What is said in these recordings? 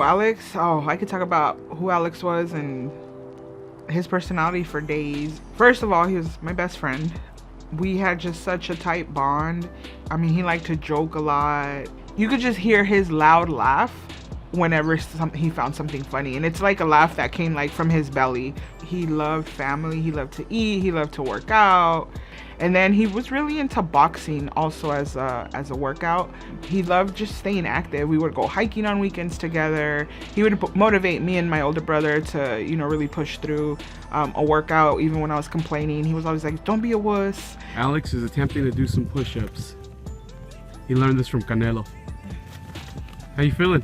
Alex, I could talk about who Alex was and his personality for days. First of all, he was my best friend. We had just such a tight bond. I mean, he liked to joke a lot. You could just hear his loud laugh whenever he found something funny, and it's like a laugh that came like from his belly. He loved family, he loved to eat, he loved to work out, and then he was really into boxing also as a workout. He loved just staying active. We would go hiking on weekends together. He would motivate me and my older brother to, you know, really push through a workout even when I was complaining. He was always like, don't be a wuss. Alex is attempting to do some push-ups. He learned this from Canelo. How you feeling?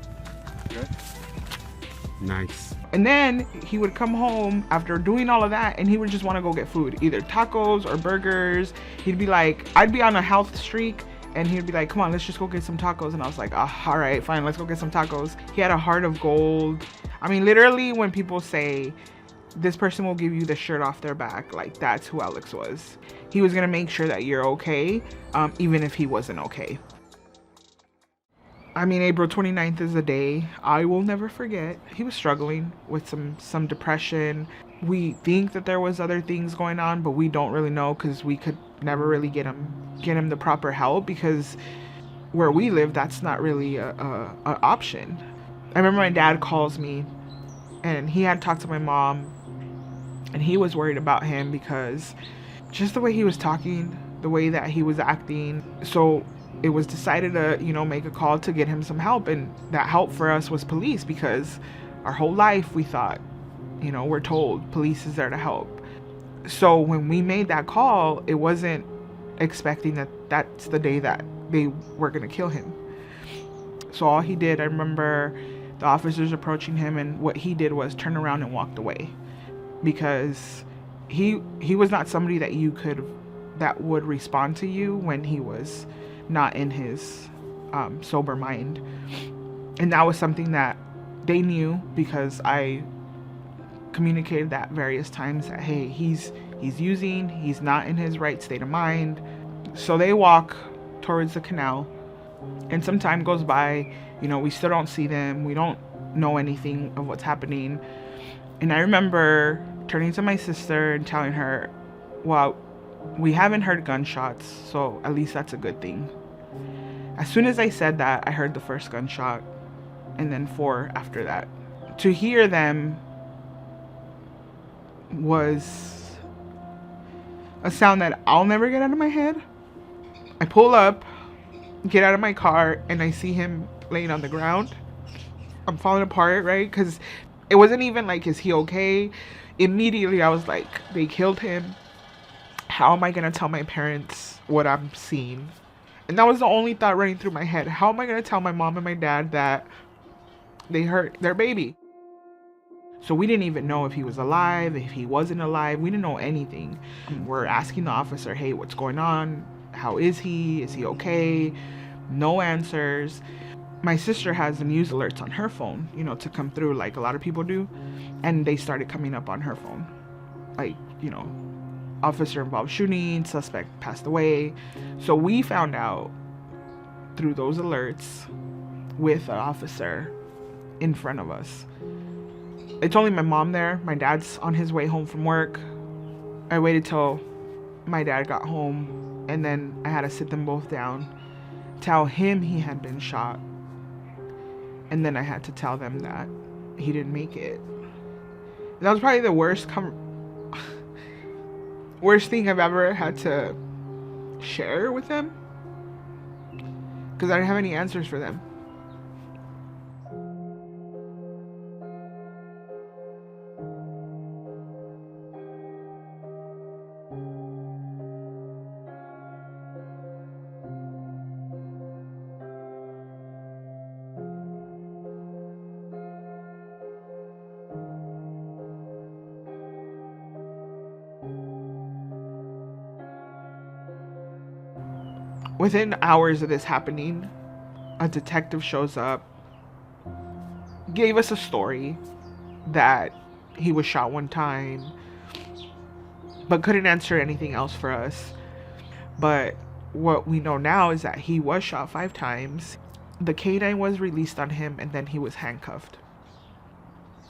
Good. Nice. And then he would come home after doing all of that and he would just want to go get food, either tacos or burgers. He'd be like, I'd be on a health streak and he'd be like, come on, let's just go get some tacos. And I was like, all right, fine, let's go get some tacos. He had a heart of gold. I mean, literally when people say this person will give you the shirt off their back, like that's who Alex was. He was gonna make sure that you're okay, even if he wasn't okay. I mean, April 29th is a day I will never forget. He was struggling with some depression. We think that there was other things going on, but we don't really know because we could never really get him the proper help, because where we live, that's not really a option. I remember my dad calls me and he had talked to my mom and he was worried about him because just the way he was talking, the way that he was acting. So it was decided to, you know, make a call to get him some help, and that help for us was police, because our whole life we thought, you know, we're told police is there to help. So when we made that call, it wasn't expecting that that's the day that they were gonna kill him. So all he did, I remember the officers approaching him, and what he did was turn around and walked away, because he was not somebody that would respond to you when he was not in his sober mind. And that was something that they knew, because I communicated that various times that, hey, he's not in his right state of mind. So they walk towards the canal, and some time goes by, you know, we still don't see them, we don't know anything of what's happening. And I remember turning to my sister and telling her, well, we haven't heard gunshots, so at least that's a good thing. As soon as I said that, I heard the first gunshot, and then 4 after that. To hear them was a sound that I'll never get out of my head. I pull up, get out of my car, and I see him laying on the ground. I'm falling apart, right? Because it wasn't even like, is he okay? Immediately I was like, they killed him. How am I gonna tell my parents what I'm seeing? And that was the only thought running through my head. How am I gonna tell my mom and my dad that they hurt their baby? So we didn't even know if he was alive, if he wasn't alive. We didn't know anything. We're asking the officer, hey, what's going on? How is he? Is he okay? No answers. My sister has the news alerts on her phone, you know, to come through like a lot of people do. And they started coming up on her phone. Like, you know, officer involved shooting, suspect passed away. So we found out through those alerts with an officer in front of us. It's only my mom there. My dad's on his way home from work. I waited till my dad got home, and then I had to sit them both down, tell him he had been shot, and then I had to tell them that he didn't make it. That was probably the worst thing I've ever had to share with them, because I didn't have any answers for them. Within hours of this happening, a detective shows up, gave us a story that he was shot one time, but couldn't answer anything else for us. But what we know now is that he was shot 5 times. The canine was released on him, and then he was handcuffed.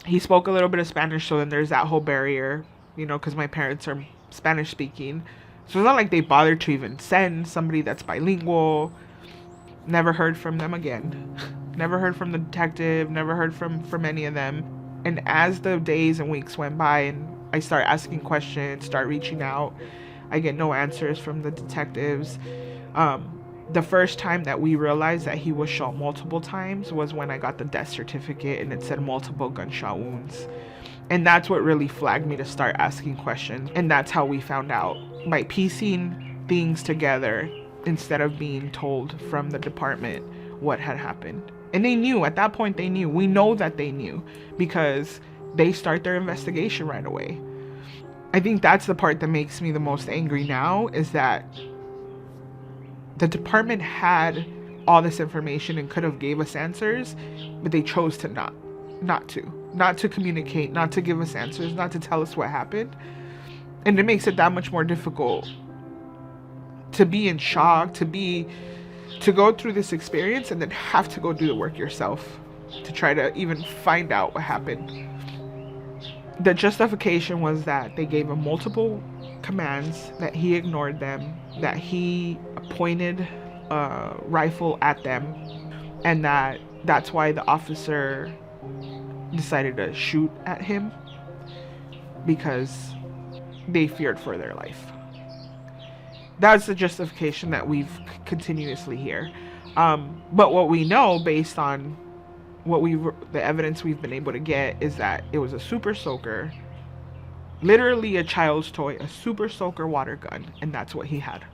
He spoke a little bit of Spanish, so then there's that whole barrier, you know, because my parents are Spanish speaking. So it's not like they bothered to even send somebody that's bilingual. Never heard from them again. Never heard from the detective, never heard from any of them. And as the days and weeks went by and I start asking questions, start reaching out, I get no answers from the detectives. The first time that we realized that he was shot multiple times was when I got the death certificate and it said multiple gunshot wounds. And that's what really flagged me to start asking questions. And that's how we found out, by piecing things together instead of being told from the department what had happened. And they knew, at that point they knew. We know that they knew because they start their investigation right away. I think that's the part that makes me the most angry now, is that the department had all this information and could have gave us answers, but they chose to not to communicate, not to give us answers, not to tell us what happened. And it makes it that much more difficult to be in shock, to go through this experience and then have to go do the work yourself to try to even find out what happened. The justification was that they gave him multiple commands, that he ignored them, that he pointed a rifle at them, and that's why the officer decided to shoot at him, because they feared for their life. That's the justification that we've continuously hear. But what we know, based on the evidence we've been able to get, is that it was a super soaker, literally a child's toy, a super soaker water gun, and that's what he had.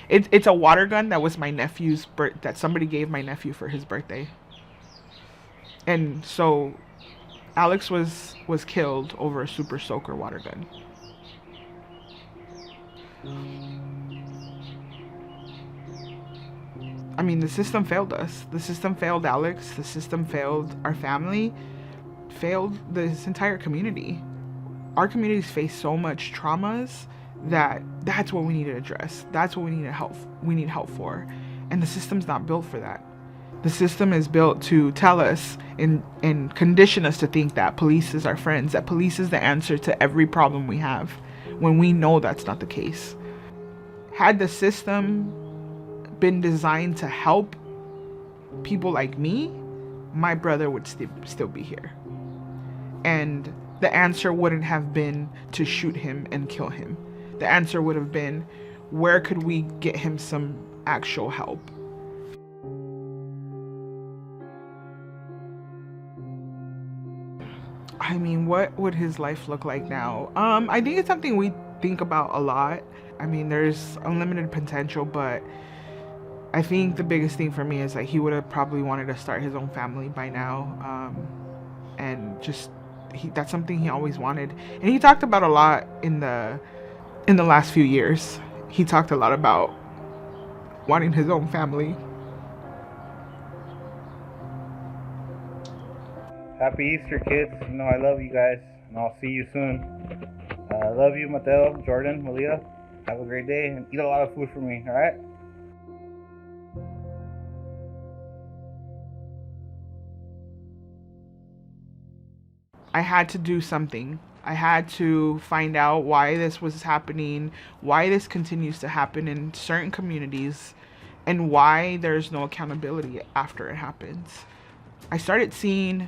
It's a water gun that was my nephew's that somebody gave my nephew for his birthday. And so Alex was killed over a super soaker water gun. I mean, the system failed us. The system failed Alex. The system failed our family. Failed this entire community. Our communities face so much traumas that's what we need to address. That's what we need help for. And the system's not built for that. The system is built to tell us and condition us to think that police is our friends, that police is the answer to every problem we have, when we know that's not the case. Had the system been designed to help people like me, my brother would still be here. And the answer wouldn't have been to shoot him and kill him. The answer would have been, where could we get him some actual help? I mean, what would his life look like now? I think it's something we think about a lot. I mean, there's unlimited potential, but I think the biggest thing for me is that he would have probably wanted to start his own family by now. And just, that's something he always wanted. And he talked about a lot in the last few years. He talked a lot about wanting his own family. Happy Easter, kids. You know I love you guys, and I'll see you soon. Love you, Mateo, Jordan, Malia. Have a great day, and eat a lot of food for me, alright? I had to do something. I had to find out why this was happening, why this continues to happen in certain communities, and why there's no accountability after it happens. I started seeing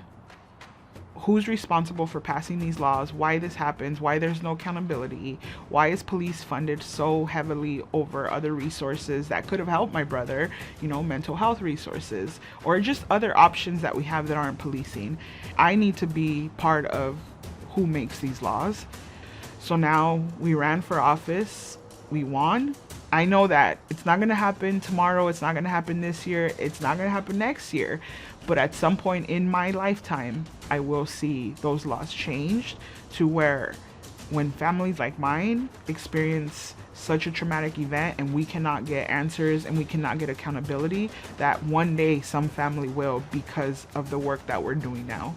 who's responsible for passing these laws, why this happens, why there's no accountability, why is police funded so heavily over other resources that could have helped my brother, you know, mental health resources, or just other options that we have that aren't policing. I need to be part of who makes these laws. So now we ran for office, we won. I know that it's not gonna happen tomorrow, it's not gonna happen this year, it's not gonna happen next year, but at some point in my lifetime, I will see those laws changed to where when families like mine experience such a traumatic event and we cannot get answers and we cannot get accountability, that one day some family will, because of the work that we're doing now.